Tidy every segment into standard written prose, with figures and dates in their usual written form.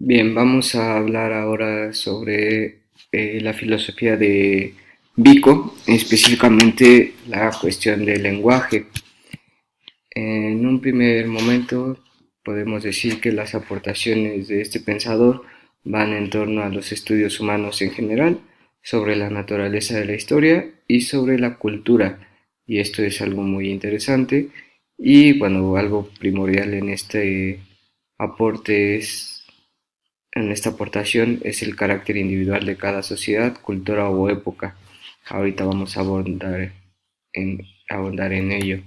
Bien, vamos a hablar ahora sobre la filosofía de Vico, específicamente la cuestión del lenguaje. En un primer momento podemos decir que las aportaciones de este pensador van en torno a los estudios humanos en general, sobre la naturaleza de la historia y sobre la cultura. Y esto es algo muy interesante y bueno, algo primordial en este aporte es en esta aportación es el carácter individual de cada sociedad, cultura o época. Ahorita vamos a abordar en ello.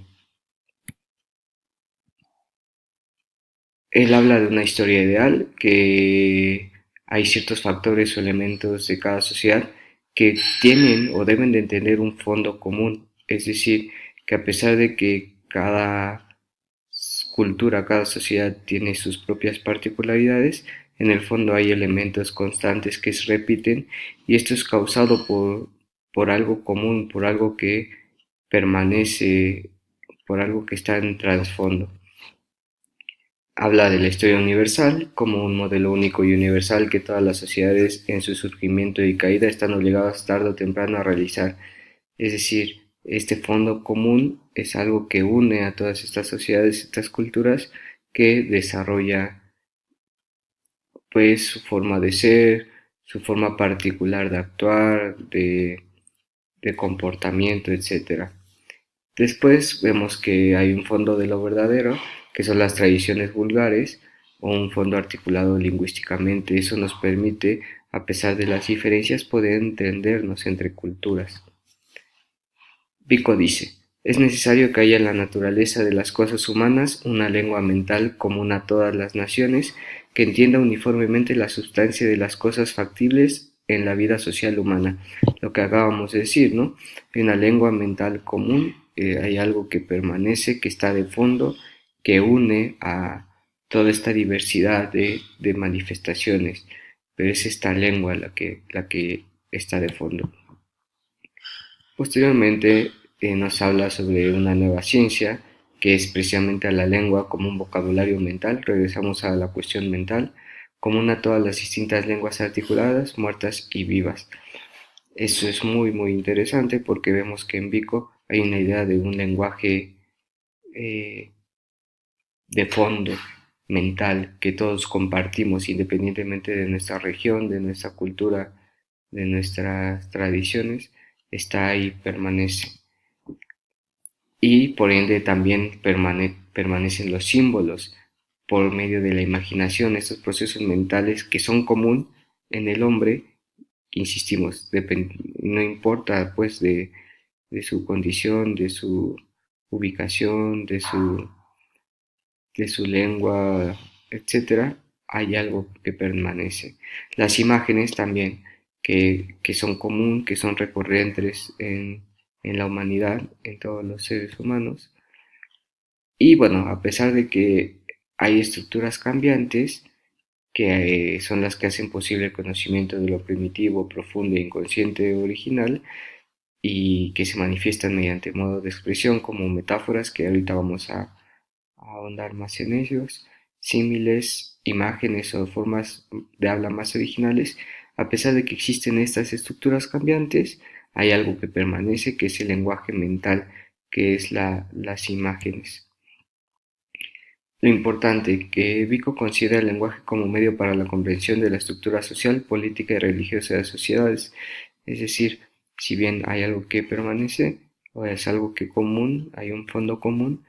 Él habla de una historia ideal, que hay ciertos factores o elementos de cada sociedad que tienen o deben de tener un fondo común. Es decir, que a pesar de que cada cultura, cada sociedad tiene sus propias particularidades, en el fondo hay elementos constantes que se repiten y esto es causado por algo común, por algo que permanece, por algo que está en trasfondo. Habla de la historia universal como un modelo único y universal que todas las sociedades en su surgimiento y caída están obligadas tarde o temprano a realizar. Es decir, este fondo común es algo que une a todas estas sociedades, estas culturas, que desarrolla pues su forma de ser, su forma particular de actuar, de comportamiento, etcétera. Después vemos que hay un fondo de lo verdadero, que son las tradiciones vulgares, o un fondo articulado lingüísticamente. Eso nos permite, a pesar de las diferencias, poder entendernos entre culturas. Pico dice: "Es necesario que haya en la naturaleza de las cosas humanas una lengua mental común a todas las naciones, que entienda uniformemente la sustancia de las cosas factibles en la vida social humana". Lo que acabamos de decir, ¿no? Hay una lengua mental común, hay algo que permanece, que está de fondo, que une a toda esta diversidad de manifestaciones, pero es esta lengua la que está de fondo. Posteriormente nos habla sobre una nueva ciencia que es precisamente a la lengua como un vocabulario mental. Regresamos a la cuestión mental, común a todas las distintas lenguas articuladas, muertas y vivas. Eso es muy interesante porque vemos que en Vico hay una idea de un lenguaje eh, de fondo mental que todos compartimos independientemente de nuestra región, de nuestra cultura, de nuestras tradiciones, está ahí, permanece. Y por ende también permanecen los símbolos por medio de la imaginación, estos procesos mentales que son común en el hombre, que insistimos, no importa pues de su condición, de su ubicación, de su lengua, etcétera, hay algo que permanece. Las imágenes también, que son común, que son recurrentes en la humanidad, en todos los seres humanos. Y bueno, a pesar de que hay estructuras cambiantes, que son las que hacen posible el conocimiento de lo primitivo, profundo e inconsciente original, y que se manifiestan mediante modos de expresión como metáforas, que ahorita vamos a ahondar más en ellos, símiles, imágenes o formas de habla más originales. A pesar de que existen estas estructuras cambiantes, hay algo que permanece, que es el lenguaje mental, que es las imágenes. Lo importante, que Vico considera el lenguaje como medio para la comprensión de la estructura social, política y religiosa de las sociedades. Es decir, si bien hay algo que permanece, o es algo que común, hay un fondo común,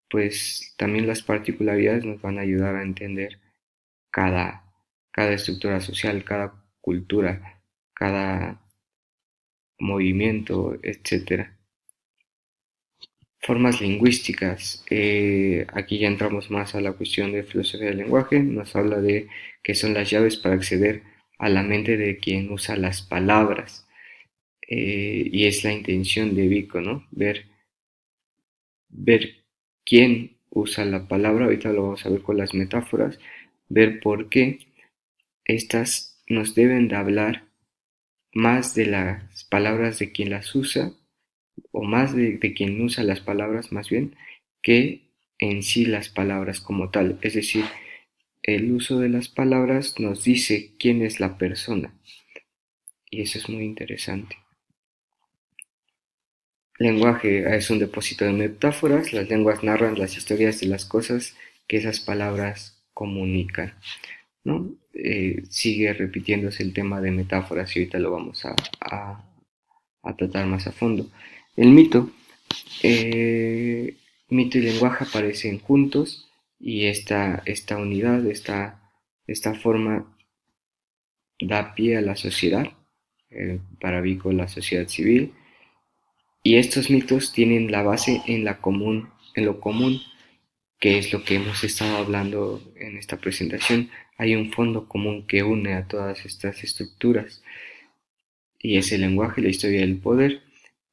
pues también las particularidades nos van a ayudar a entender cada, cada estructura social, cada cultura, cada movimiento, etcétera. Formas lingüísticas. Aquí ya entramos más a la cuestión de filosofía del lenguaje. Nos habla de qué son las llaves para acceder a la mente de quien usa las palabras. Y es la intención de Vico, ¿no? Ver quién usa la palabra. Ahorita lo vamos a ver con las metáforas. Ver por qué estas nos deben de hablar más de las palabras de quien las usa, o más de quien usa las palabras más bien, que en sí las palabras como tal. Es decir, el uso de las palabras nos dice quién es la persona, y eso es muy interesante. Lenguaje es un depósito de metáforas. Las lenguas narran las historias de las cosas que esas palabras comunican, ¿no? Sigue repitiéndose el tema de metáforas y ahorita lo vamos a tratar más a fondo. El mito y lenguaje aparecen juntos y esta unidad, esta forma da pie a la sociedad, para Vico la sociedad civil, y estos mitos tienen la base en lo común, que es lo que hemos estado hablando en esta presentación. Hay un fondo común que une a todas estas estructuras, y es el lenguaje, la historia del poder,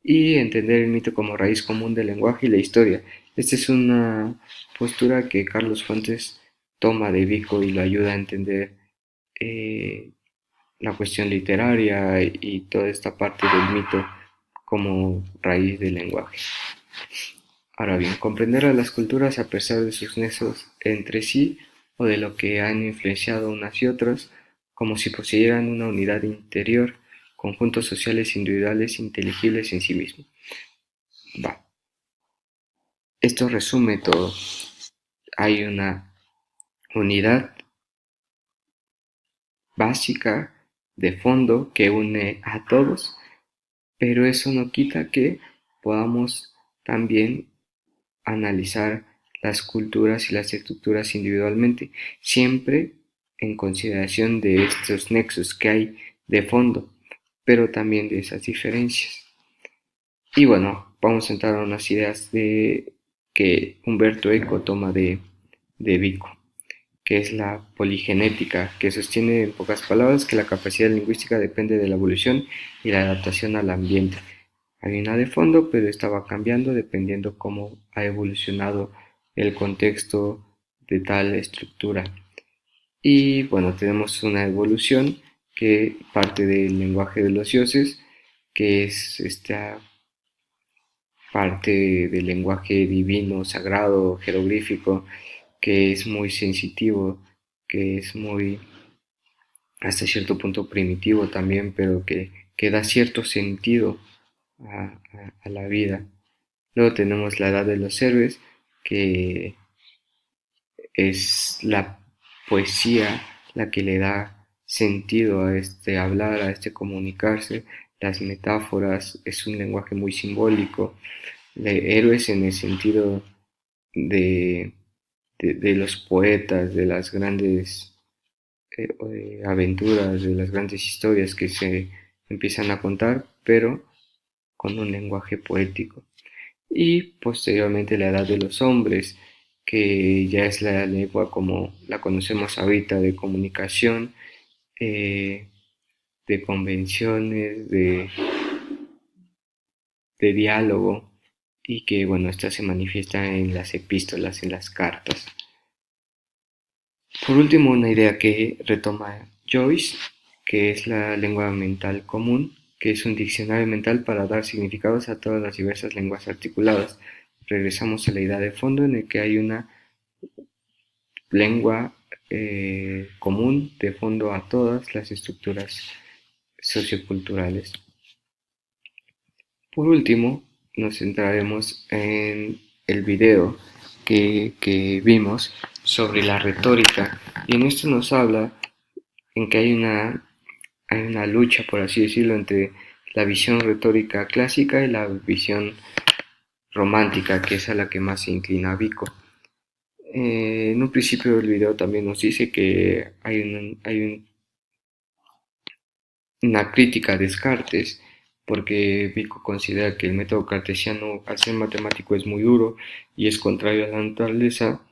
y entender el mito como raíz común del lenguaje y la historia. Esta es una postura que Carlos Fuentes toma de Vico y lo ayuda a entender eh, la cuestión literaria y toda esta parte del mito como raíz del lenguaje. Ahora bien, comprender a las culturas a pesar de sus nexos entre sí o de lo que han influenciado unas y otras, como si poseyeran una unidad interior, conjuntos sociales individuales inteligibles en sí mismos. Va. Esto resume todo. Hay una unidad básica de fondo que une a todos, pero eso no quita que podamos también analizar las culturas y las estructuras individualmente, siempre en consideración de estos nexos que hay de fondo, pero también de esas diferencias. Y bueno, vamos a entrar a unas ideas que Humberto Eco toma de Vico, que es la poligenética, que sostiene en pocas palabras que la capacidad lingüística depende de la evolución y la adaptación al ambiente. Hay una de fondo, pero esta va cambiando dependiendo cómo ha evolucionado el contexto de tal estructura. Y bueno, tenemos una evolución que parte del lenguaje de los dioses, que es esta parte del lenguaje divino, sagrado, jeroglífico, que es muy sensitivo, que es muy hasta cierto punto primitivo también, pero que da cierto sentido a la vida. Luego tenemos la edad de los héroes, que es la poesía la que le da sentido a este hablar, a este comunicarse, las metáforas, es un lenguaje muy simbólico, de héroes en el sentido de, de los poetas, de las grandes aventuras, de las grandes historias que se empiezan a contar, pero con un lenguaje poético. Y posteriormente la edad de los hombres, que ya es la lengua como la conocemos ahorita, de comunicación, eh, de convenciones, de diálogo, y que bueno, esta se manifiesta en las epístolas, en las cartas. Por último, una idea que retoma Joyce, que es la lengua mental común, que es un diccionario mental para dar significados a todas las diversas lenguas articuladas. Regresamos a la idea de fondo en el que hay una lengua común de fondo a todas las estructuras socioculturales. Por último, nos centraremos en el video que vimos sobre la retórica, y en esto nos habla en que hay una lucha, por así decirlo, entre la visión retórica clásica y la visión romántica, que es a la que más se inclina Vico. En un principio del video también nos dice que una crítica a Descartes, porque Vico considera que el método cartesiano, al ser matemático, es muy duro y es contrario a la naturaleza,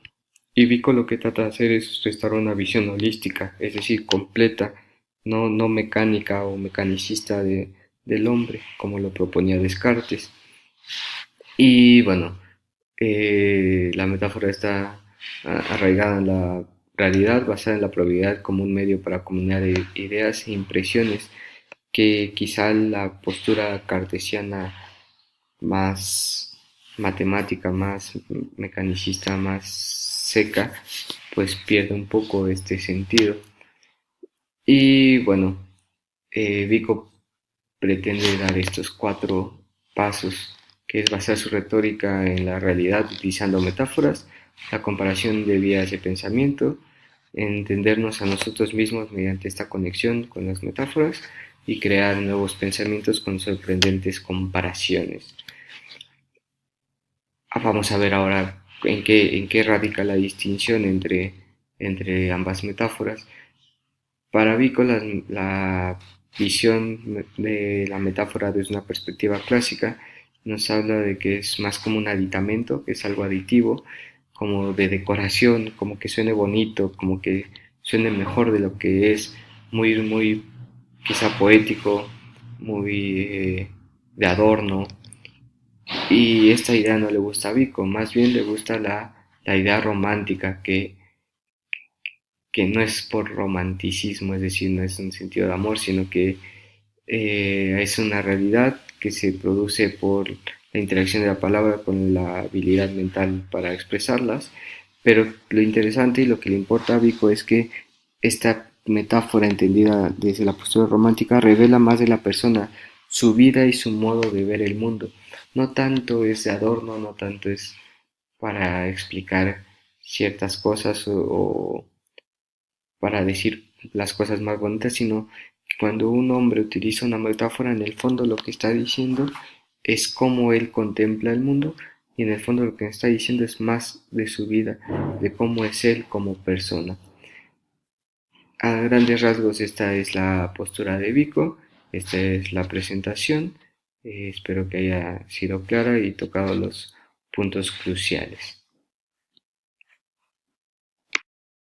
y Vico lo que trata de hacer es restaurar una visión holística, es decir, completa, no mecánica o mecanicista del hombre, como lo proponía Descartes. Y bueno, la metáfora está arraigada en la realidad, basada en la probabilidad como un medio para combinar ideas e impresiones, que quizá la postura cartesiana más matemática, más mecanicista, más seca, pues pierde un poco este sentido. Y bueno, Vico pretende dar estos cuatro pasos, que es basar su retórica en la realidad utilizando metáforas, la comparación de vías de pensamiento, entendernos a nosotros mismos mediante esta conexión con las metáforas y crear nuevos pensamientos con sorprendentes comparaciones. Vamos a ver ahora en qué radica la distinción entre ambas metáforas. Para Vico, la visión de la metáfora desde una perspectiva clásica nos habla de que es más como un aditamento, que es algo aditivo, como de decoración, como que suene bonito, como que suene mejor de lo que es, muy quizá poético, muy de adorno. Y esta idea no le gusta a Vico, más bien le gusta la idea romántica, que no es por romanticismo, es decir, no es un sentido de amor, sino que es una realidad que se produce por la interacción de la palabra con la habilidad mental para expresarlas. Pero lo interesante y lo que le importa a Vico es que esta metáfora entendida desde la postura romántica revela más de la persona, su vida y su modo de ver el mundo. No tanto es de adorno, no tanto es para explicar ciertas cosas o para decir las cosas más bonitas, sino que cuando un hombre utiliza una metáfora, en el fondo lo que está diciendo es cómo él contempla el mundo y en el fondo lo que está diciendo es más de su vida, de cómo es él como persona. A grandes rasgos esta es la postura de Vico, esta es la presentación, espero que haya sido clara y tocado los puntos cruciales.